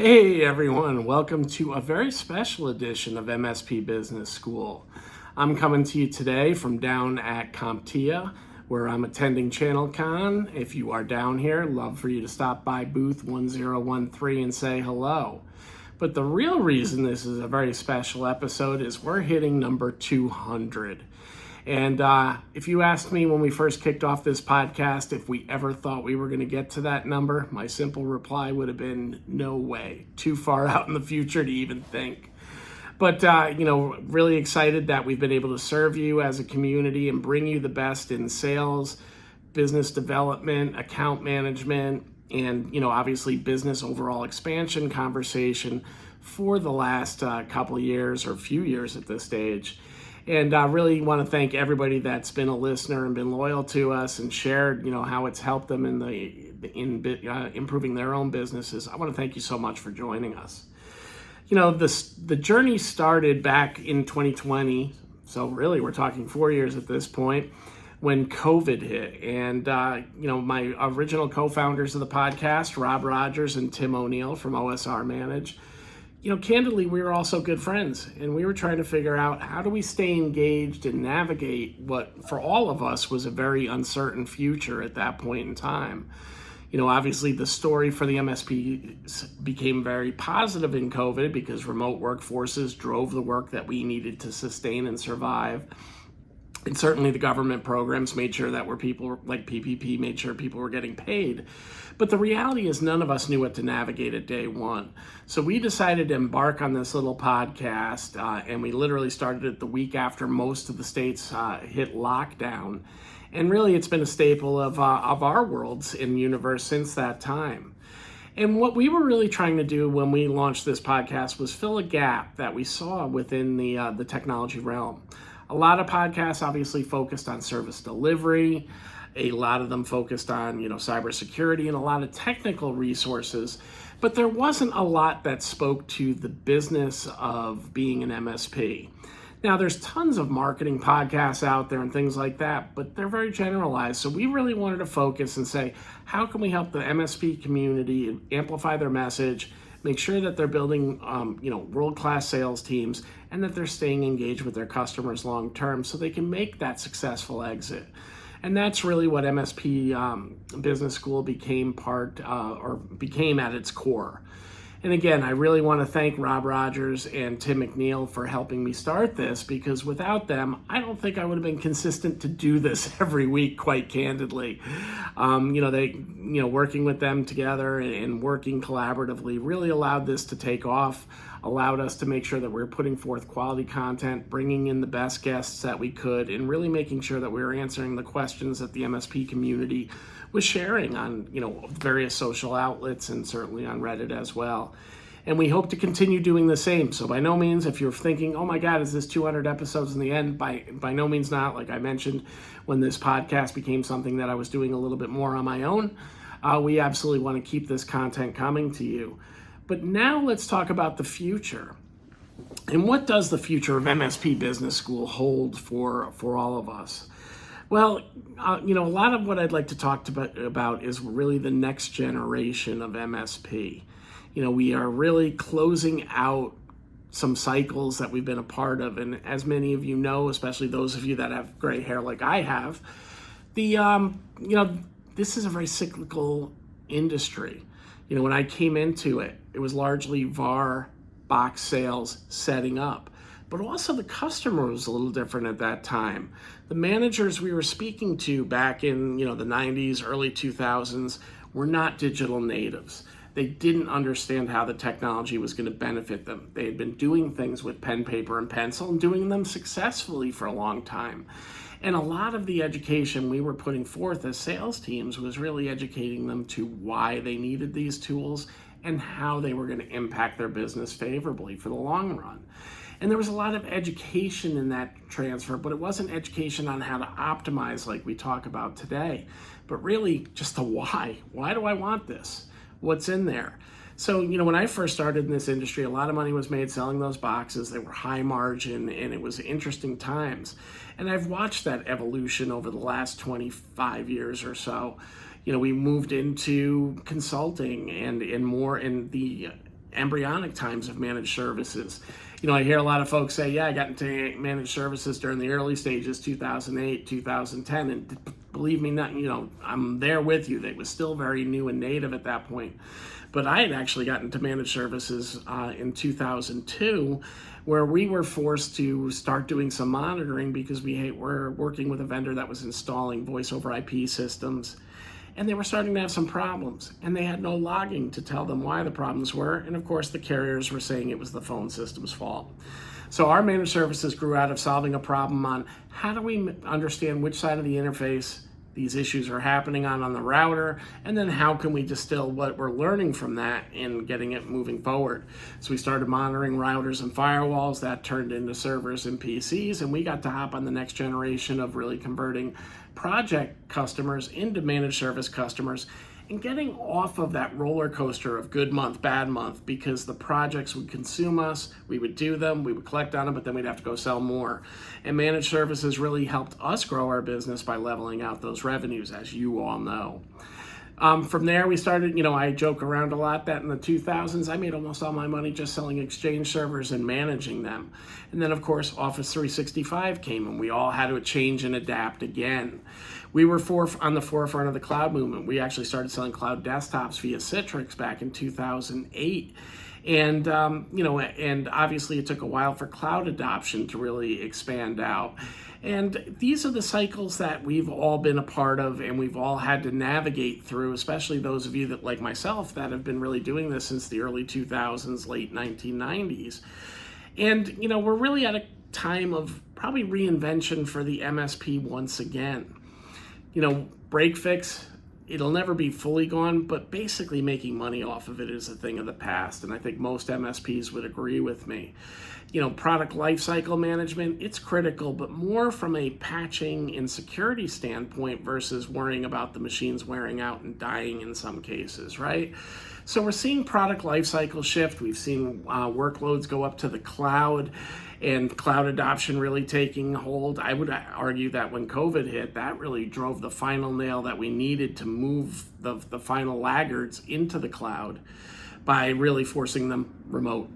Hey everyone, welcome to a very special edition of MSP Business School. I'm coming to you today from down at Comptia, where I'm attending ChannelCon. If you are down here, love for you to stop by booth 1013 and say hello. But the real reason this is a very special episode is we're hitting number 200. And if you asked me when we first kicked off this podcast if we ever thought we were going to get to that number, my simple reply would have been no way. Too far out in the future to even think. But, really excited that we've been able to serve you as a community and bring you the best in sales, business development, account management, and, obviously business overall expansion conversation for the last couple of years or few years at this stage. And I really want to thank everybody that's been a listener and been loyal to us and shared, how it's helped them in improving their own businesses. I want to thank you so much for joining us. The journey started back in 2020. So really, we're talking 4 years at this point when COVID hit. And, my original co-founders of the podcast, Rob Rogers and Tim O'Neill from OSR Manage, candidly, we were also good friends, and we were trying to figure out how do we stay engaged and navigate what, for all of us, was a very uncertain future at that point in time. Obviously, the story for the MSPs became very positive in COVID because remote workforces drove the work that we needed to sustain and survive. And certainly the government programs made sure that people like PPP made sure people were getting paid. But the reality is none of us knew what to navigate at day one. So we decided to embark on this little podcast, and we literally started it the week after most of the states hit lockdown. And really, it's been a staple of our worlds in universe since that time. And what we were really trying to do when we launched this podcast was fill a gap that we saw within the technology realm. A lot of podcasts obviously focused on service delivery. A lot of them focused on, cybersecurity and a lot of technical resources. But there wasn't a lot that spoke to the business of being an MSP. Now, there's tons of marketing podcasts out there and things like that, but they're very generalized. So we really wanted to focus and say, how can we help the MSP community amplify their message, make sure that they're building, world-class sales teams, and that they're staying engaged with their customers long-term so they can make that successful exit. And that's really what MSP Business School became at its core. And again, I really want to thank Rob Rogers and Tim McNeil for helping me start this, because without them, I don't think I would have been consistent to do this every week, quite candidly. Working with them together and working collaboratively really allowed this to take off, allowed us to make sure that we're putting forth quality content, bringing in the best guests that we could, and really making sure that we were answering the questions that the MSP community was sharing on, various social outlets and certainly on Reddit as well. And we hope to continue doing the same. So by no means, if you're thinking, oh my God, is this 200 episodes in the end? By no means not. Like I mentioned, when this podcast became something that I was doing a little bit more on my own, we absolutely want to keep this content coming to you. But now let's talk about the future. And what does the future of MSP Business School hold for all of us? Well, a lot of what I'd like to talk about is really the next generation of MSP. We are really closing out some cycles that we've been a part of. And as many of you know, especially those of you that have gray hair like I have, this is a very cyclical industry. When I came into it, it was largely VAR, box sales, setting up. But also the customer was a little different at that time. The managers we were speaking to back in the 90s, early 2000s were not digital natives. They didn't understand how the technology was going to benefit them. They had been doing things with pen, paper, and pencil and doing them successfully for a long time. And a lot of the education we were putting forth as sales teams was really educating them to why they needed these tools and how they were going to impact their business favorably for the long run. And there was a lot of education in that transfer, but it wasn't education on how to optimize like we talk about today, but really just the why. Why do I want this? What's in there? So, when I first started in this industry, a lot of money was made selling those boxes. They were high margin and it was interesting times. And I've watched that evolution over the last 25 years or so. We moved into consulting and more in the embryonic times of managed services. I hear a lot of folks say, yeah, I got into managed services during the early stages, 2008, 2010, and believe me, I'm there with you. They was still very new and native at that point. But I had actually gotten into managed services in 2002, where we were forced to start doing some monitoring because we were working with a vendor that was installing voice over IP systems. And they were starting to have some problems, and they had no logging to tell them why the problems were. And of course, the carriers were saying it was the phone system's fault. So our managed services grew out of solving a problem on how do we understand which side of the interface these issues are happening on the router, and then how can we distill what we're learning from that and getting it moving forward. So we started monitoring routers and firewalls. That turned into servers and PCs, and we got to hop on the next generation of really converting project customers into managed service customers and getting off of that roller coaster of good month, bad month, because the projects would consume us, we would do them, we would collect on them, but then we'd have to go sell more. And managed services really helped us grow our business by leveling out those revenues, as you all know. From there, we started, I joke around a lot that in the 2000s, I made almost all my money just selling Exchange servers and managing them. And then, of course, Office 365 came, and we all had to change and adapt again. We were on the forefront of the cloud movement. We actually started selling cloud desktops via Citrix back in 2008. And, and obviously it took a while for cloud adoption to really expand out. And these are the cycles that we've all been a part of and we've all had to navigate through, especially those of you that, like myself, that have been really doing this since the early 2000s, late 1990s. And, we're really at a time of probably reinvention for the MSP once again. Break fix, it'll never be fully gone, but basically making money off of it is a thing of the past. And I think most MSPs would agree with me. Product lifecycle management, it's critical, but more from a patching and security standpoint versus worrying about the machines wearing out and dying in some cases, right? So we're seeing product lifecycle shift. We've seen workloads go up to the cloud and cloud adoption really taking hold. I would argue that when COVID hit, that really drove the final nail that we needed to move the final laggards into the cloud by really forcing them remote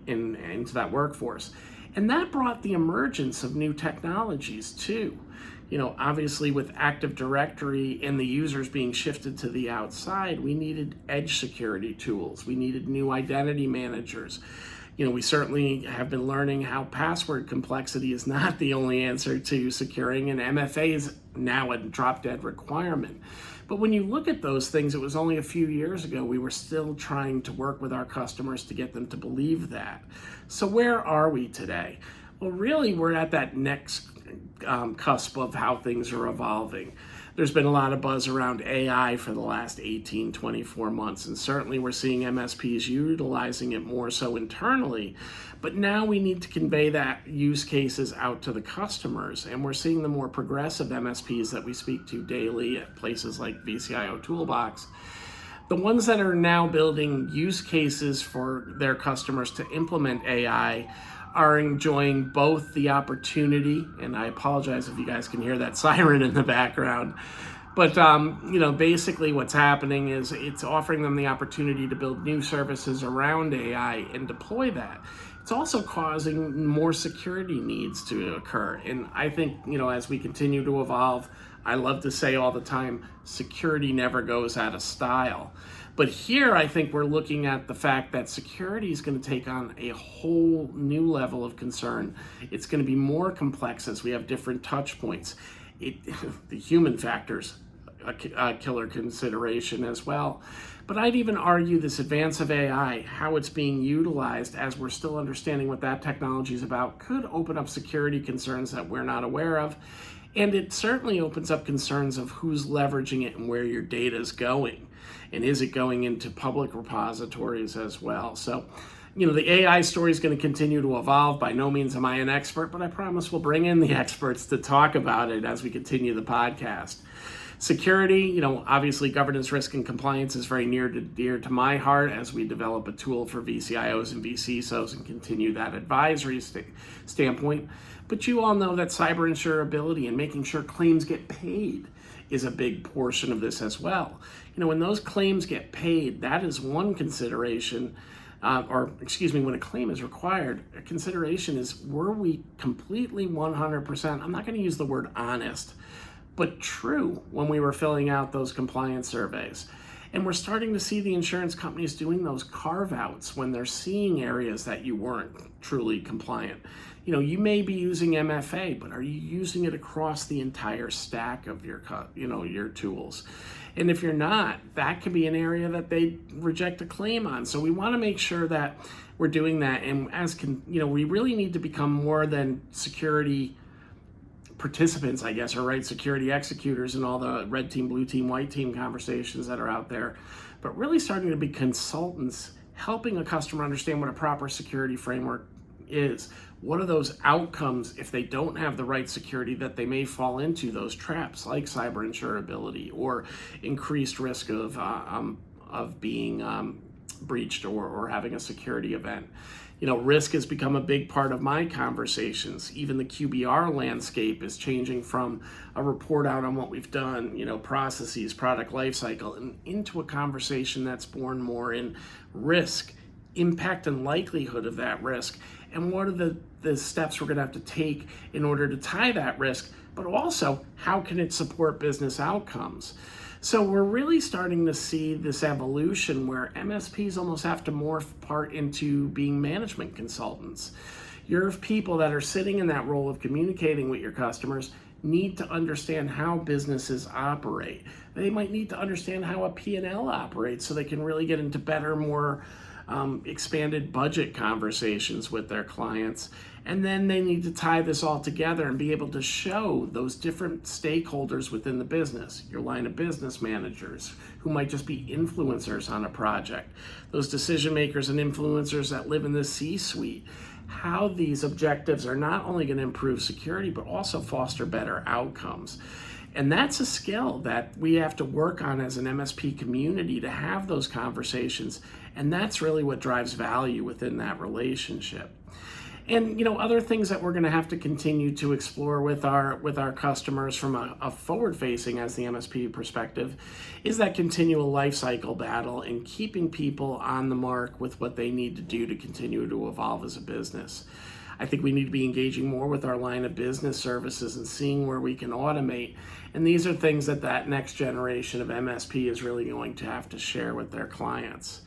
into that workforce. And that brought the emergence of new technologies too. Obviously with Active Directory and the users being shifted to the outside, we needed edge security tools. We needed new identity managers. We certainly have been learning how password complexity is not the only answer to securing, and MFA is now a drop-dead requirement. But when you look at those things, it was only a few years ago we were still trying to work with our customers to get them to believe that. So where are we today? Well, really, we're at that next cusp of how things are evolving. There's been a lot of buzz around AI for the last 18, 24 months, and certainly we're seeing MSPs utilizing it more so internally, but now we need to convey that use cases out to the customers, and we're seeing the more progressive MSPs that we speak to daily at places like VCIO Toolbox. The ones that are now building use cases for their customers to implement AI are enjoying both the opportunity, and I apologize if you guys can hear that siren in the background, but basically what's happening is it's offering them the opportunity to build new services around AI and deploy that. It's also causing more security needs to occur, and I think, as we continue to evolve, I love to say all the time, security never goes out of style. But here, I think we're looking at the fact that security is going to take on a whole new level of concern. It's going to be more complex as we have different touch points. The human factor's a killer consideration as well. But I'd even argue this advance of AI, how it's being utilized as we're still understanding what that technology is about, could open up security concerns that we're not aware of. And it certainly opens up concerns of who's leveraging it and where your data is going. And is it going into public repositories as well? So, the AI story is going to continue to evolve. By no means am I an expert, but I promise we'll bring in the experts to talk about it as we continue the podcast. Security, obviously governance, risk, and compliance is very near and dear to my heart as we develop a tool for VCIOs and VCSOs and continue that advisory standpoint. But you all know that cyber insurability and making sure claims get paid is a big portion of this as well. When those claims get paid, that is one consideration when a claim is required, a consideration is, were we completely 100%, I'm not going to use the word honest, but true when we were filling out those compliance surveys? And we're starting to see the insurance companies doing those carve-outs when they're seeing areas that you weren't truly compliant. You may be using MFA, but are you using it across the entire stack of your tools? And if you're not, that could be an area that they reject a claim on. So we want to make sure that we're doing that. And we really need to become more than security participants, I guess, or security executors in all the red team, blue team, white team conversations that are out there, but really starting to be consultants, helping a customer understand what a proper security framework is. What are those outcomes if they don't have the right security that they may fall into those traps like cyber insurability or increased risk of being breached or having a security event. Risk has become a big part of my conversations. Even the QBR landscape is changing from a report out on what we've done, processes, product lifecycle, and into a conversation that's born more in risk, impact and likelihood of that risk, and what are the steps we're going to have to take in order to tie that risk, but also how can it support business outcomes? So we're really starting to see this evolution where MSPs almost have to morph part into being management consultants. Your people that are sitting in that role of communicating with your customers need to understand how businesses operate. They might need to understand how a P&L operates so they can really get into better, more expanded budget conversations with their clients. And then they need to tie this all together and be able to show those different stakeholders within the business, your line of business managers, who might just be influencers on a project, those decision makers and influencers that live in the C-suite, how these objectives are not only going to improve security, but also foster better outcomes. And that's a skill that we have to work on as an MSP community to have those conversations. And that's really what drives value within that relationship. And other things that we're going to have to continue to explore with our customers from a forward-facing as the MSP perspective is that continual life cycle battle and keeping people on the mark with what they need to do to continue to evolve as a business. I think we need to be engaging more with our line of business services and seeing where we can automate. And these are things that next generation of MSP is really going to have to share with their clients.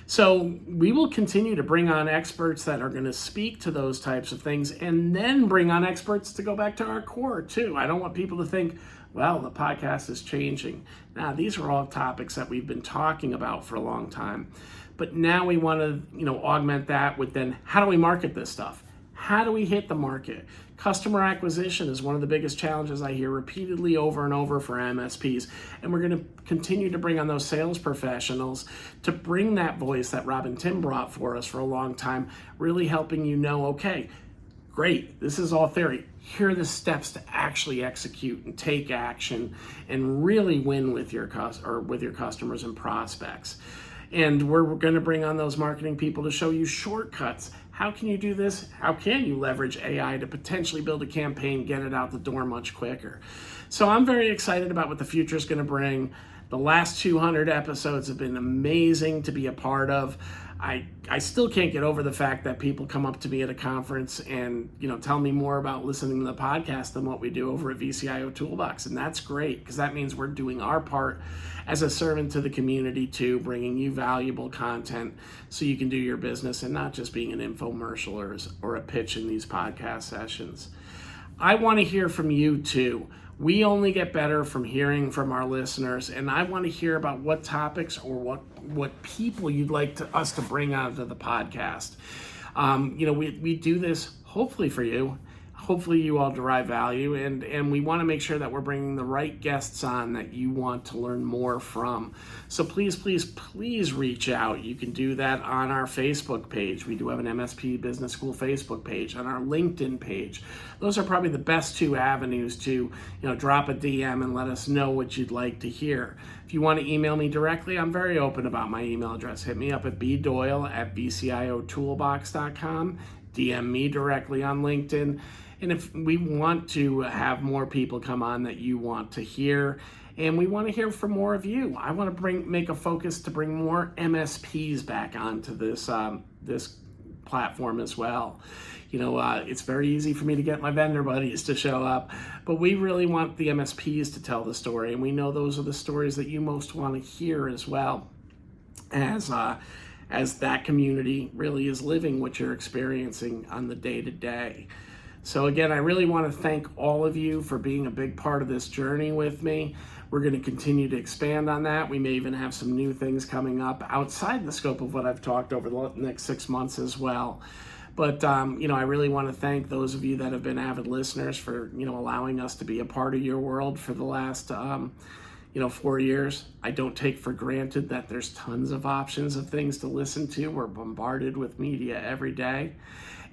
So we will continue to bring on experts that are going to speak to those types of things and then bring on experts to go back to our core too. I don't want people to think, well, the podcast is changing. Now, these are all topics that we've been talking about for a long time. But now we want to, augment that with then how do we market this stuff? How do we hit the market? Customer acquisition is one of the biggest challenges I hear repeatedly over and over for MSPs. And we're going to continue to bring on those sales professionals to bring that voice that Rob and Tim brought for us for a long time, really helping okay, great, this is all theory. Here are the steps to actually execute and take action and really win with your customers and prospects. And we're going to bring on those marketing people to show you shortcuts. How can you do this? How can you leverage AI to potentially build a campaign, get it out the door much quicker? So I'm very excited about what the future is going to bring. The last 200 episodes have been amazing to be a part of. I still can't get over the fact that people come up to me at a conference and tell me more about listening to the podcast than what we do over at VCIO Toolbox. And that's great because that means we're doing our part as a servant to the community too, bringing you valuable content so you can do your business and not just being an infomercial or a pitch in these podcast sessions. I want to hear from you too. We only get better from hearing from our listeners, and I want to hear about what topics or what people you'd like us to bring onto the podcast. We do this hopefully for you. Hopefully you all derive value, and we want to make sure that we're bringing the right guests on that you want to learn more from. So please, please, please reach out. You can do that on our Facebook page. We do have an MSP Business School Facebook page, on our LinkedIn page. Those are probably the best two avenues to drop a DM and let us know what you'd like to hear. If you want to email me directly, I'm very open about my email address. Hit me up at bdoyle@vciotoolbox.com. DM me directly on LinkedIn. And if we want to have more people come on that you want to hear And we want to hear from more of you. I want to make a focus to bring more MSPs back onto this platform as well. It's very easy for me to get my vendor buddies to show up, but we really want the MSPs to tell the story, and we know those are the stories that you most want to hear as well, as that community really is living what you're experiencing on the day-to-day. So again, I really want to thank all of you for being a big part of this journey with me. We're going to continue to expand on that. We may even have some new things coming up outside the scope of what I've talked over the next 6 months as well. But, I really want to thank those of you that have been avid listeners for, allowing us to be a part of your world for the last, 4 years. I don't take for granted that there's tons of options of things to listen to. We're bombarded with media every day.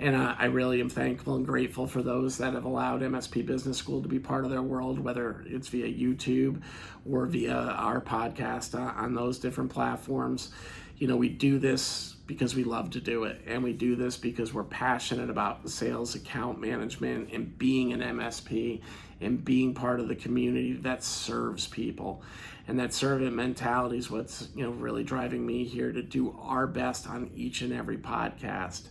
And I really am thankful and grateful for those that have allowed MSP Business School to be part of their world, whether it's via YouTube or via our podcast on those different platforms. We do this because we love to do it, and we do this because we're passionate about sales, account management, and being an MSP and being part of the community that serves people. And that servant mentality is what's really driving me here to do our best on each and every podcast.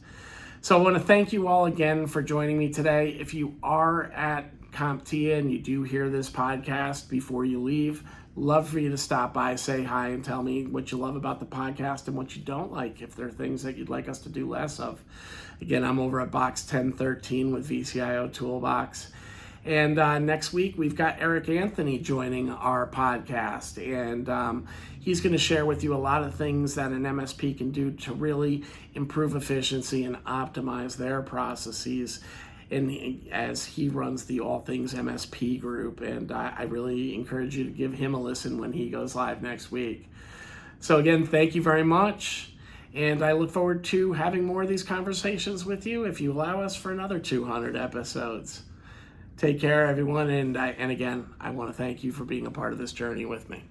So I want to thank you all again for joining me today. If you are at Comptia and you do hear this podcast before you leave, love for you to stop by, say hi, and tell me what you love about the podcast and what you don't like, if there are things that you'd like us to do less of. Again, I'm over at Box 1013 with VCIO Toolbox. And next week, we've got Eric Anthony joining our podcast. And he's going to share with you a lot of things that an MSP can do to really improve efficiency and optimize their processes. And as he runs the All Things MSP group, and I really encourage you to give him a listen when he goes live next week. So again, thank you very much, and I look forward to having more of these conversations with you if you allow us for another 200 episodes. Take care, everyone, and again, I want to thank you for being a part of this journey with me.